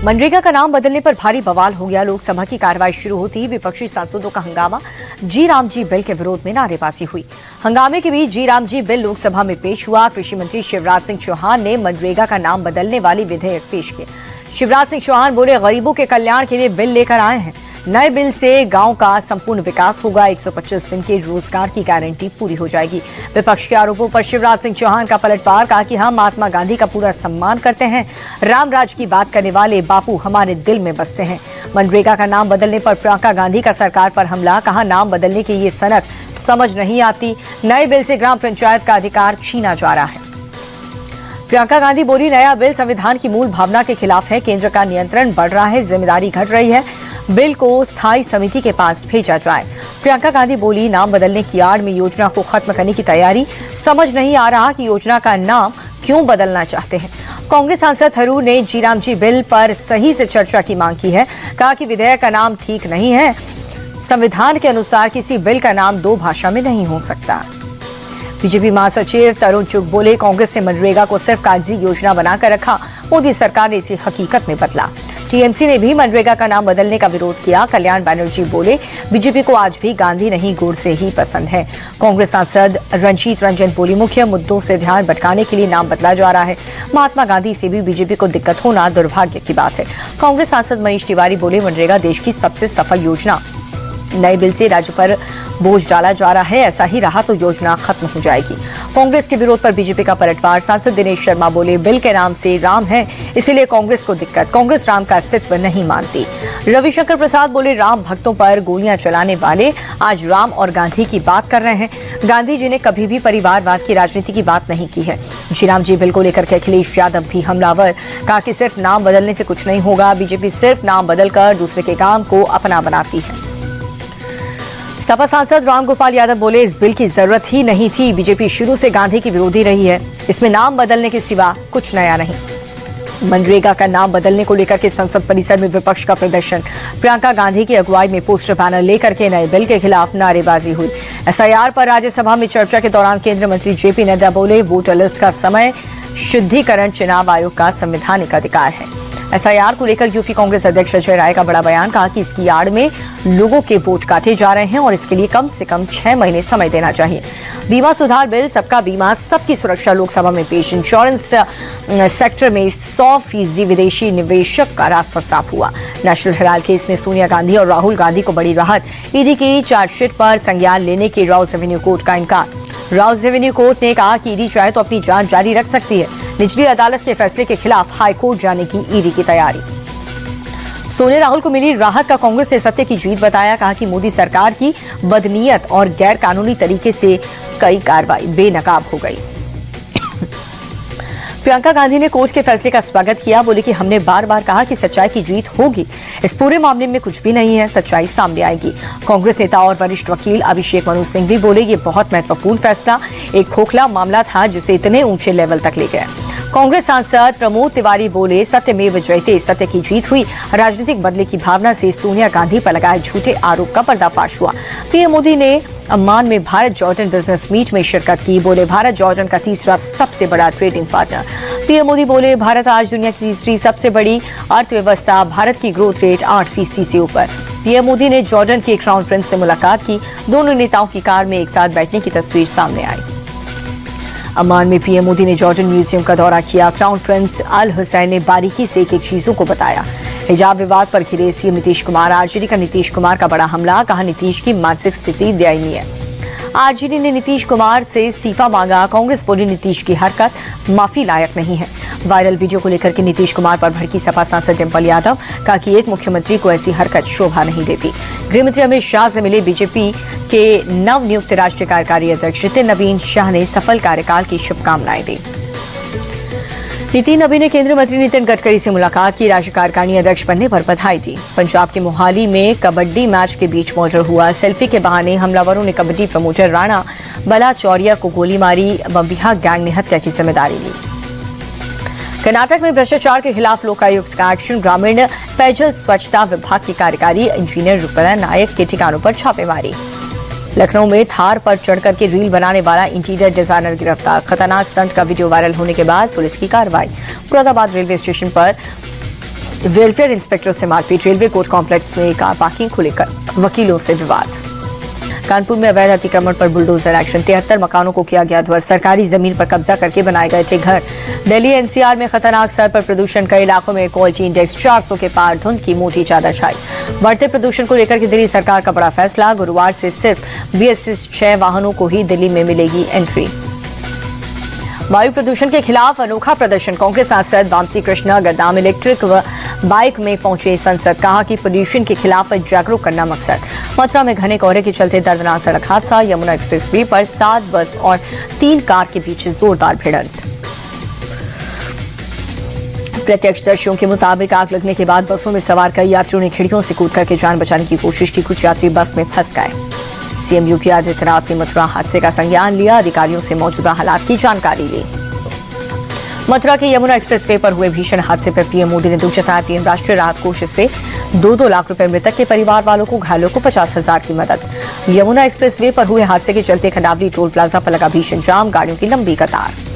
मनरेगा का नाम बदलने पर भारी बवाल हो गया। लोकसभा की कार्रवाई शुरू होते ही विपक्षी सांसदों का हंगामा। जी राम जी बिल के विरोध में नारेबाजी हुई। हंगामे के बीच जी राम जी बिल लोकसभा में पेश हुआ। कृषि मंत्री शिवराज सिंह चौहान ने मनरेगा का नाम बदलने वाली विधेयक पेश किए। शिवराज सिंह चौहान बोले, गरीबों के कल्याण के लिए बिल लेकर आए हैं। नए बिल से गांव का संपूर्ण विकास होगा। 125 दिन के रोजगार की गारंटी पूरी हो जाएगी। विपक्ष के आरोपों पर शिवराज सिंह चौहान का पलटवार, कहा कि हम महात्मा गांधी का पूरा सम्मान करते हैं। रामराज की बात करने वाले बापू हमारे दिल में बसते हैं। मनरेगा का नाम बदलने पर प्रियंका गांधी का सरकार पर हमला, कहा नाम बदलने की ये सनक समझ नहीं आती। नए बिल से ग्राम पंचायत का अधिकार छीना जा रहा है। प्रियंका गांधी बोली, नया बिल संविधान की मूल भावना के खिलाफ है। केंद्र का नियंत्रण बढ़ रहा है, जिम्मेदारी घट रही है। बिल को स्थायी समिति के पास भेजा जाए। प्रियंका गांधी बोली, नाम बदलने की आड़ में योजना को खत्म करने की तैयारी। समझ नहीं आ रहा कि योजना का नाम क्यों बदलना चाहते हैं। कांग्रेस सांसद थरूर ने जी राम जी बिल पर सही से चर्चा की मांग की है। कहा कि विधेयक का नाम ठीक नहीं है। संविधान के अनुसार किसी बिल का नाम दो भाषा में नहीं हो सकता। बीजेपी महासचिव तरुण चुग बोले, कांग्रेस ने मनरेगा को सिर्फ कागजी योजना बनाकर रखा। मोदी सरकार ने इसे हकीकत में बदला। टीएमसी ने भी मनरेगा का नाम बदलने का विरोध किया। कल्याण बनर्जी बोले, बीजेपी को आज भी गांधी नहीं गोडसे ही पसंद है। कांग्रेस सांसद रंजीत रंजन बोली, मुख्य मुद्दों से ध्यान भटकाने के लिए नाम बदला जा रहा है। महात्मा गांधी से भी बीजेपी को दिक्कत होना दुर्भाग्य की बात है। कांग्रेस सांसद मनीष तिवारी बोले, मनरेगा देश की सबसे सफल योजना। नए बिल से राज्य पर बोझ डाला जा रहा है। ऐसा ही रहा तो योजना खत्म हो जाएगी। कांग्रेस के विरोध पर बीजेपी का पलटवार। सांसद दिनेश शर्मा बोले, बिल के नाम से राम है, इसीलिए कांग्रेस को दिक्कत। कांग्रेस राम का अस्तित्व नहीं मानती। रविशंकर प्रसाद बोले, राम भक्तों पर गोलियां चलाने वाले आज राम और गांधी की बात कर रहे हैं। गांधी जी ने कभी भी परिवारवाद की राजनीति की बात नहीं की है। जी राम जी बिल को लेकर के अखिलेश यादव भी हमलावर, कहा कि सिर्फ नाम बदलने से कुछ नहीं होगा। बीजेपी सिर्फ नाम बदलकर दूसरे के काम को अपना बनाती है। सपा सांसद रामगोपाल यादव बोले, इस बिल की जरूरत ही नहीं थी। बीजेपी शुरू से गांधी की विरोधी रही है। इसमें नाम बदलने के सिवा कुछ नया नहीं। मनरेगा का नाम बदलने को लेकर के संसद परिसर में विपक्ष का प्रदर्शन। प्रियंका गांधी की अगुवाई में पोस्टर बैनर लेकर के नए बिल के खिलाफ नारेबाजी हुई। एसआईआर पर राज्यसभा में चर्चा के दौरान केंद्रीय मंत्री जेपी नड्डा बोले, वोटर लिस्ट का समय शुद्धिकरण चुनाव आयोग का संवैधानिक अधिकार है। एसआईआर को लेकर यूपी कांग्रेस अध्यक्ष अजय राय का बड़ा बयान, कहा कि इसकी आड़ में लोगों के वोट काटे जा रहे हैं और इसके लिए कम से कम 6 महीने समय देना चाहिए। बीमा सुधार बिल, सबका बीमा सबकी सुरक्षा लोकसभा में पेश। इंश्योरेंस सेक्टर में 100% विदेशी निवेशक का रास्ता साफ हुआ। नेशनल हेराल्ड केस में सोनिया गांधी और राहुल गांधी को बड़ी राहत। ईडी की चार्जशीट पर संज्ञान लेने के राउज रेवेन्यू कोर्ट का इनकार। राउज रेवेन्यू कोर्ट ने कहा कि ईडी चाहे तो अपनी जांच जारी रख सकती है। निचली अदालत के फैसले के खिलाफ हाईकोर्ट जाने की ईडी की तैयारी। सोनिया राहुल को मिली राहत का कांग्रेस ने सत्य की जीत बताया। कहा कि मोदी सरकार की बदनीयत और गैर कानूनी तरीके से कई कार्रवाई बेनकाब हो गई। प्रियंका गांधी ने कोर्ट के फैसले का स्वागत किया। बोले कि हमने बार बार कहा कि सच्चाई की जीत होगी। इस पूरे मामले में कुछ भी नहीं है, सच्चाई सामने आएगी। कांग्रेस नेता और वरिष्ठ वकील अभिषेक मनु सिंह भी बोले, ये बहुत महत्वपूर्ण फैसला, एक खोखला मामला था जिसे इतने ऊंचे लेवल तक ले गया। कांग्रेस सांसद प्रमोद तिवारी बोले, सत्यमेव जयते, सत्य की जीत हुई। राजनीतिक बदले की भावना से सोनिया गांधी पर लगाए झूठे आरोप का पर्दाफाश हुआ। पीएम मोदी ने अम्मान में भारत जॉर्डन बिजनेस मीट में शिरकत की। बोले, भारत जॉर्डन का तीसरा सबसे बड़ा ट्रेडिंग पार्टनर। पीएम मोदी बोले, भारत आज दुनिया की तीसरी सबसे बड़ी अर्थव्यवस्था। भारत की ग्रोथ रेट 8% से ऊपर। पीएम मोदी ने जॉर्डन के क्राउन प्रिंस से मुलाकात की। दोनों नेताओं की कार में एक साथ बैठने की तस्वीर सामने आई। अम्मान में पीएम मोदी ने जॉर्डन म्यूजियम का दौरा किया। क्राउन प्रिंस अल हुसैन ने बारीकी से एक-एक चीजों को बताया। हिजाब विवाद पर घिरे सीएम नीतीश कुमार। आरजेडी का नीतीश कुमार का बड़ा हमला, कहा नीतीश की मानसिक स्थिति दयनीय है। आरजेडी ने नीतीश कुमार से इस्तीफा मांगा। कांग्रेस बोली, नीतीश की हरकत माफी लायक नहीं है। वायरल वीडियो को लेकर के नीतीश कुमार पर भड़की सपा सांसद डिंपल यादव, कहा कि एक मुख्यमंत्री को ऐसी हरकत शोभा नहीं देती। गृहमंत्री अमित शाह से मिले बीजेपी के नवनियुक्त राष्ट्रीय कार्यकारी अध्यक्ष नितिन नवीन शाह ने सफल कार्यकाल की शुभकामनाएं दी। नितिन नवीन ने केंद्रीय मंत्री नितिन गडकरी से मुलाकात की। राज्य कार्यकारिणी अध्यक्ष बनने पर बधाई दी। पंजाब के मोहाली में कबड्डी मैच के बीच मर्डर हुआ। सेल्फी के बहाने हमलावरों ने कबड्डी प्रमोटर राणा बलाचौरिया को गोली मारी। बम्बिहा गैंग ने हत्या की जिम्मेदारी ली। कर्नाटक में भ्रष्टाचार के खिलाफ लोकायुक्त का एक्शन। ग्रामीण पेयजल स्वच्छता विभाग की कार्यकारी इंजीनियर रुपला नायक के ठिकानों पर छापेमारी। लखनऊ में थार पर चढ़कर के रील बनाने वाला इंटीरियर डिजाइनर गिरफ्तार। खतरनाक स्टंट का वीडियो वायरल होने के बाद पुलिस की कार्रवाई। मुरादाबाद रेलवे स्टेशन पर वेलफेयर इंस्पेक्टर से मारपीट। रेलवे कोर्ट कॉम्प्लेक्स में कार पार्किंग को लेकर वकीलों से विवाद। कानपुर में अवैध अतिक्रमण पर बुलडोजर एक्शन। 73 मकानों को किया गया ध्वस्त। सरकारी जमीन पर कब्जा करके बनाए गए थे घर। दिल्ली एनसीआर में खतरनाक स्तर पर प्रदूषण। कई इलाकों में क्वालिटी इंडेक्स 400 के पार। धुंध की मोटी चादर छाई। बढ़ते प्रदूषण को लेकर के दिल्ली सरकार का बड़ा फैसला। गुरुवार से सिर्फ BS6 6 वाहनों को ही दिल्ली में मिलेगी एंट्री। वायु प्रदूषण के खिलाफ अनोखा प्रदर्शन। कांग्रेस सांसद वामसी कृष्णा गद्दाम इलेक्ट्रिक बाइक में पहुंचे संसद। कहा कि प्रदूषण के खिलाफ जागरूक करना मकसद। मथुरा में घने कोहरे के चलते दर्दनाक सड़क हादसा। यमुना एक्सप्रेसवे पर 7 बस और 3 कार के बीच जोरदार भिड़ंत। प्रत्यक्षदर्शियों के मुताबिक आग लगने के बाद बसों में सवार कई यात्रियों ने खिड़कियों से कूद करके जान बचाने की कोशिश की। कुछ यात्री बस में फंस गए। सीएम योगी आदित्यनाथ ने मथुरा हादसे का संज्ञान लिया। अधिकारियों से मौजूदा हालात की जानकारी ली। मथुरा के यमुना एक्सप्रेसवे पर हुए भीषण हादसे पर पीएम मोदी ने दुख जताया। पीएम राष्ट्रीय राहत कोष से 2-2 लाख रुपए, मृतक के परिवार वालों को, घायलों को 50,000 की मदद। यमुना एक्सप्रेसवे पर हुए हादसे के चलते खंडावली टोल प्लाजा पर लगा भीषण जाम। गाड़ियों की लंबी कतार।